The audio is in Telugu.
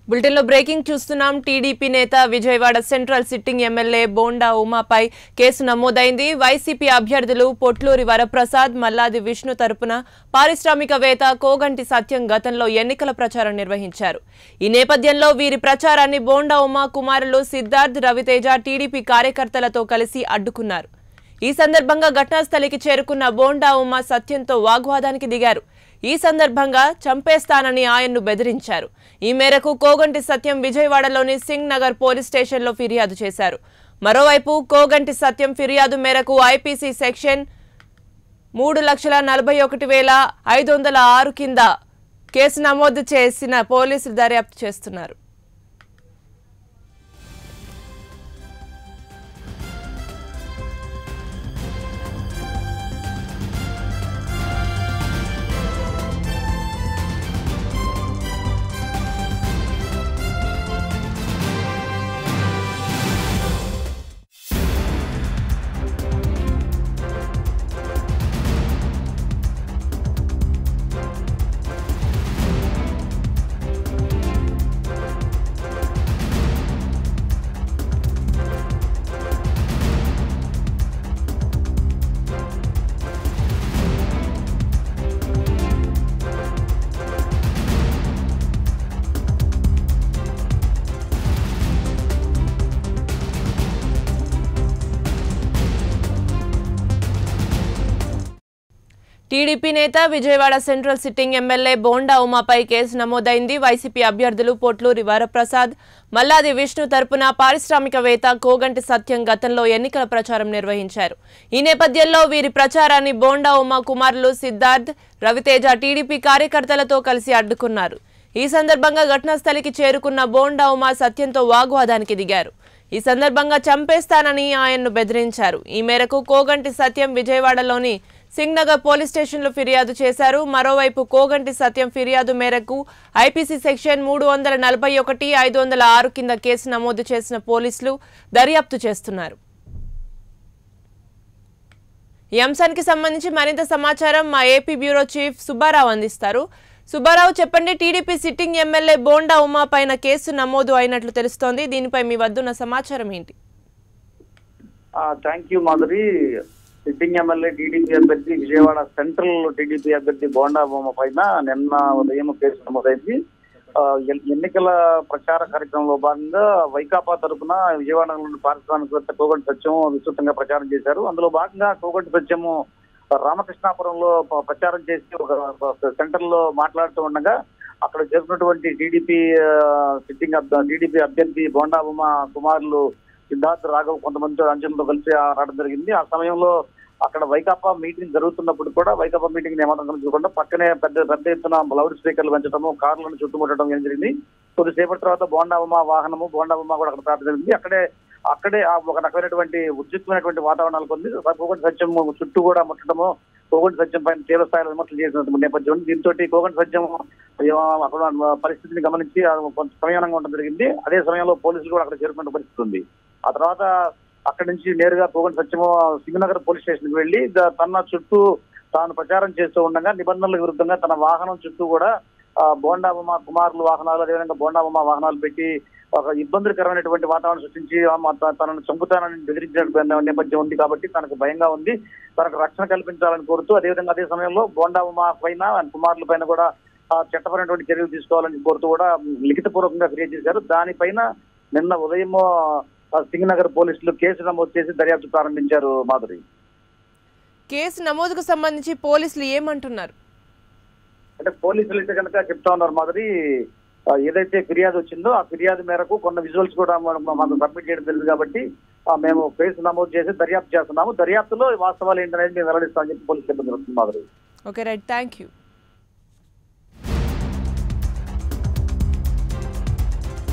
బులెటిన్ లో బ్రేకింగ్ చూస్తున్నాం. టీడీపీ నేత Vijayawada central sitting MLA Bonda ఉమాపై కేసు నమోదైంది. వైసీపీ అభ్యర్థులు పొట్లూరి వరప్రసాద్, మల్లాది విష్ణు తరపున పారిశ్రామికవేత్త కోగంటి సత్యం గతంలో ఎన్నికల ప్రచారం నిర్వహించారు. ఈ నేపథ్యంలో వీరి ప్రచారాన్ని బోండా ఉమా కుమారులు సిద్ధార్థ్, రవితేజ టీడీపీ కార్యకర్తలతో కలిసి అడ్డుకున్నారు. ఈ సందర్భంగా ఘటనాస్థలికి చేరుకున్న బోండా ఉమా సత్యంతో వాగ్వాదానికి దిగారు. ఈ సందర్భంగా చంపేస్తానని ఆయన్ను బెదిరించారు. ఈ మేరకు కోగంటి సత్యం విజయవాడలోని సింగ్ నగర్ పోలీస్ స్టేషన్లో ఫిర్యాదు చేశారు. మరోవైపు కోగంటి సత్యం ఫిర్యాదు మేరకు ఐపీసీ సెక్షన్ 3,41,506 కింద కేసు నమోదు చేసిన పోలీసులు దర్యాప్తు చేస్తున్నారు. టీడీపీ నేత Vijayawada central sitting MLA Bonda ఉమాపై కేసు నమోదైంది. వైసీపీ అభ్యర్థులు పొట్లూరి వరప్రసాద్, మల్లాది విష్ణు తరపున పారిశ్రామికవేత్త కోగంటి సత్యం గతంలో ఎన్నికల ప్రచారం నిర్వహించారు. ఈ నేపథ్యంలో వీరి ప్రచారాన్ని బోండా ఉమా కుమారులు సిద్ధార్థ్, రవితేజ టీడీపీ కార్యకర్తలతో కలిసి అడ్డుకున్నారు. ఈ సందర్భంగా ఘటనాస్థలికి చేరుకున్న బోండా ఉమా సత్యంతో వాగ్వాదానికి దిగారు. ఈ సందర్భంగా చంపేస్తానని ఆయన్ను బెదిరించారు. ఈ మేరకు కోగంటి సత్యం విజయవాడలోని సింగ్ నగర్ పోలీస్ స్టేషన్లో ఫిర్యాదు చేశారు. మరోవైపు కోగంటి సత్యం ఫిర్యాదు మేరకు ఐపీసీ సెక్షన్ 341,506 కింద కేసు నమోదు చేసిన పోలీసులు దర్యాప్తు చేస్తున్నారు. ఈ అంశానికి సంబంధించి మరింత సమాచారం మా ఏపీ బ్యూరో చీఫ్ సుబ్బారావు అందిస్తారు. సుబ్బారావు, చెప్పండి, TDP sitting MLA bonda Uma పైన కేసు నమోదు అయినట్లు తెలుస్తోంది. దీనిపై మీ వద్దున్న సమాచారం ఏంటి? Thank you Madhuri. Sitting MLA TDP అభ్యర్థి విజయవాడ సెంట్రల్ టీడీపీ అభ్యర్థి బోండా ఉమా పైన నిన్న ఉదయం కేసు నమోదైంది. ఎన్నికల ప్రచార కార్యక్రమంలో భాగంగా వైకాపా తరఫున విజయవాడలోని పారిశ్రామికవేత్త కోగంటి సత్యం విస్తృతంగా ప్రచారం చేశారు. అందులో భాగంగా కోగంటి సత్యము రామకృష్ణాపురంలో ప్రచారం చేసి ఒక సెంటర్ లో మాట్లాడుతూ ఉండగా అక్కడ చేరుకున్నటువంటి టీడీపీ అభ్యర్థి బోండా ఉమా కుమారులు సిద్ధార్థ్, రాఘవ్ కొంతమంది అంచెలతో కలిసి రావడం జరిగింది. ఆ సమయంలో అక్కడ వైకాపా మీటింగ్ జరుగుతున్నప్పుడు కూడా వైకాపా మీటింగ్ ఏమాత్రం కలుసుకోకుండా పక్కనే పెద్ద ఎత్తున లౌడ్ స్పీకర్లు పెంచడము, కార్లను చుట్టుముట్టడం ఏం జరిగింది. కొద్దిసేపటి తర్వాత బోండా ఉమా వాహనము బోండా ఉమా కూడా అక్కడ ప్రార్థన జరిగింది. అక్కడే ఒక రకమైనటువంటి ఉద్రిక్తమైనటువంటి వాతావరణాలు పొంది కోగంటి సత్యం చుట్టూ కూడా ముట్టడము, కోగంటి సత్యం పైన తీవ్ర స్థాయిలో విమర్శలు చేసిన నేపథ్యం. దీంతో కోగంటి సత్యం అక్కడ పరిస్థితిని గమనించి కొంత సంయమనంగా ఉండడం జరిగింది. అదే సమయంలో పోలీసులు కూడా అక్కడ చేరుకునే పరిస్థితి ఉంది. ఆ తర్వాత అక్కడి నుంచి నేరుగా కోగంటి సత్యము సింగనగర్ పోలీస్ స్టేషన్కి వెళ్లి తన చుట్టూ తాను ప్రచారం చేస్తూ ఉండగా నిబంధనలకు విరుద్ధంగా తన వాహనం చుట్టూ కూడా బోండా ఉమా కుమారులు వాహనాలు, అదేవిధంగా బోండా ఉమా వాహనాలు పెట్టి ఒక ఇబ్బందికరమైనటువంటి వాతావరణం సృష్టించి తనను చంపుతానని బెదిరించిన నేపథ్యం ఉంది. కాబట్టి తనకు భయంగా ఉంది, తనకు రక్షణ కల్పించాలని కోరుతూ అదేవిధంగా అదే సమయంలో బోండా ఉమా పైన కుమారుల పైన కూడా చట్టపరమైనటువంటి చర్యలు తీసుకోవాలని కోరుతూ కూడా లిఖితపూర్వకంగా ఫిర్యాదు చేశారు. దానిపైన నిన్న ఉదయం సింగ్ నగర్ పోలీసులు కేసు నమోదు చేసి దర్యాప్తు ప్రారంభించారు. మాధురి, కేసు నమోదుకు సంబంధించి పోలీసులు ఏమంటున్నారు? అంటే పోలీసులు అయితే కనుక చెప్తా ఉన్నారు మాధురి, ఏదైతే ఫిర్యాదు వచ్చిందో ఆ ఫిర్యాదు మేరకు కొన్ని విజువల్స్ కూడా మాకు సబ్మిట్ చేయడం తెలియదు కాబట్టి మేము కేసు నమోదు చేసి దర్యాప్తు చేస్తున్నాము. దర్యాప్తులో వాస్తవాలు ఏంటనేది మేము వెల్లడిస్తామని చెప్పి పోలీసులు చెప్పడం జరుగుతుంది. Madhuri, okay, right, thank you.